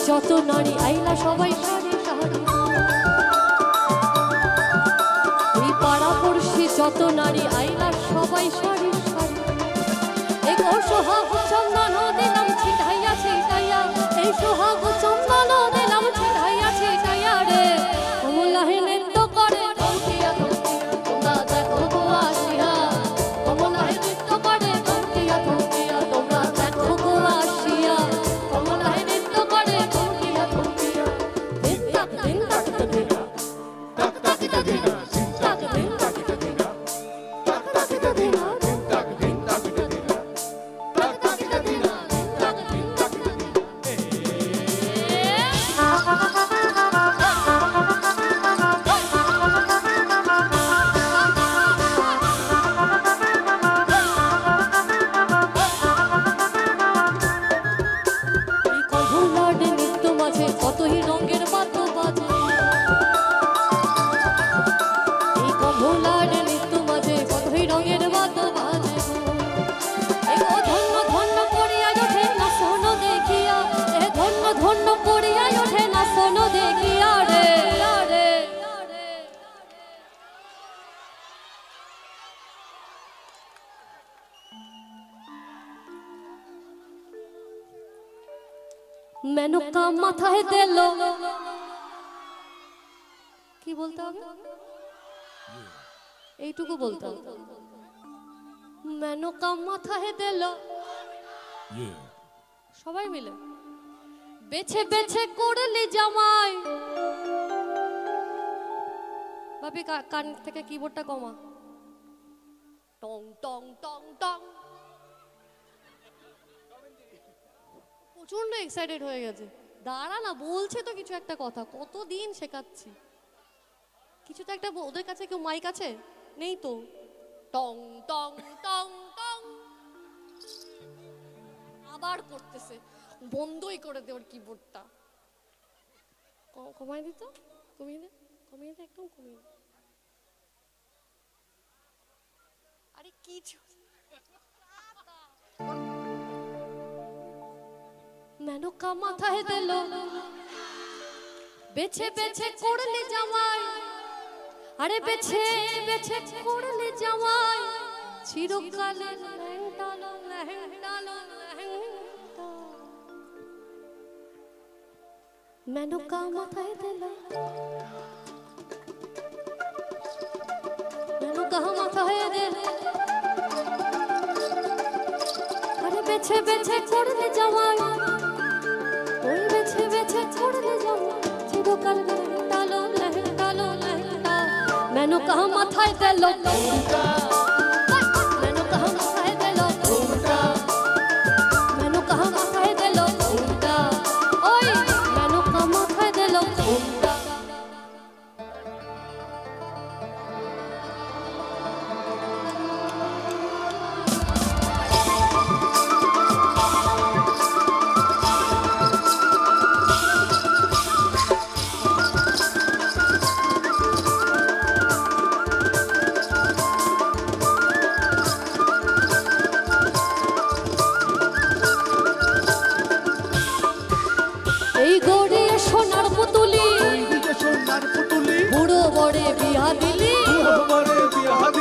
যত নারী আইলা সবাই সারি সারি, এই পাড়া পড়শি যত নারী আইলা সবাই সারি সারি, এই সোহাগ চন্দন দিলাম ছিটাইয়া ছিটাইয়া, এই সোহাগ চন্দন দিলাম ছিটাইয়া ছিটাইয়া রে, কমলাহে নৃত্য করে ধমকিয়া ধমকিয়া, তোমরা দেখো গো আসিয়া, কমলাহে নৃত্য করে ধমকিয়া ধমকিয়া, তোমরা দেখো গো আসিয়া, কমলাহে নৃত্য করে ধমকিয়া ধমকিয়া, দিন তাক দিন তাক দিন তাক তাক দিন তাক দিন তাক দিন তাক তাক দিন দিন তাক দিন তাক দিন তাক তাক দিন দিন তাক দিন তাক দিন। এই কমলার নৃত্য মাঝে কতই রঙের বাদ্য বাজে, এই কমলার নৃত্য মাঝে কতই রঙের বাদ্য বাজে, এই ধন্য ধন্য করিয়া ওঠে না সোনো দেখিয়া, এ ধন্য ধন্য করিয়া ওঠে না সোনো দেখিয়া রে রে। মেনকা মাথায় দিল, কি বলতে হবে এইটুকু বলতে হবে, মেনকা মাথায় দিল, সবাই মিলে বেছে বেছে করলি জামাই, ভাবি কান থেকে কিবোর্ডটা কমা, টং টং টং টং, প্রচন্ড এক্সাইটেড হয়ে গেছে, দাঁড়া না বলছে তো কিছু একটা কথা, কতদিন শেখাচ্ছি, কিছু তো একটা ওদের কাছে কেউ মাইক আছে নেই তো, টং টং টং টং, আবার করতেছে, বন্ধই করে দে ওর কিবোর্ডটা, কমাই দিত, কমিয়ে দে কমিয়ে দে একদম কমিয়ে দে, আরে কিছু মেনকা মাথায় দিল, বেছে বেছে করলে জামাই, আরে বেছে বেছে করলে জামাই, চিরকালে লেহেঙ্গা লেহেঙ্গা লেহেঙ্গা, মেনকা মাথায় দিল, মেনকা মাথায় দিল, আরে বেছে বেছে করলে জামাই, ওই বেছে বেছে করলে জামাই, চিরকাল লেহেঙ্গা লেহেঙ্গা লেহেঙ্গা, মেনকা মাথায় দিল, মেনকা মাথায় দিল, মেনকা মাথায় দিল, ওই মেনকা মাথায় দিল, আমারে বিয়া দিলি আমারে বিয়া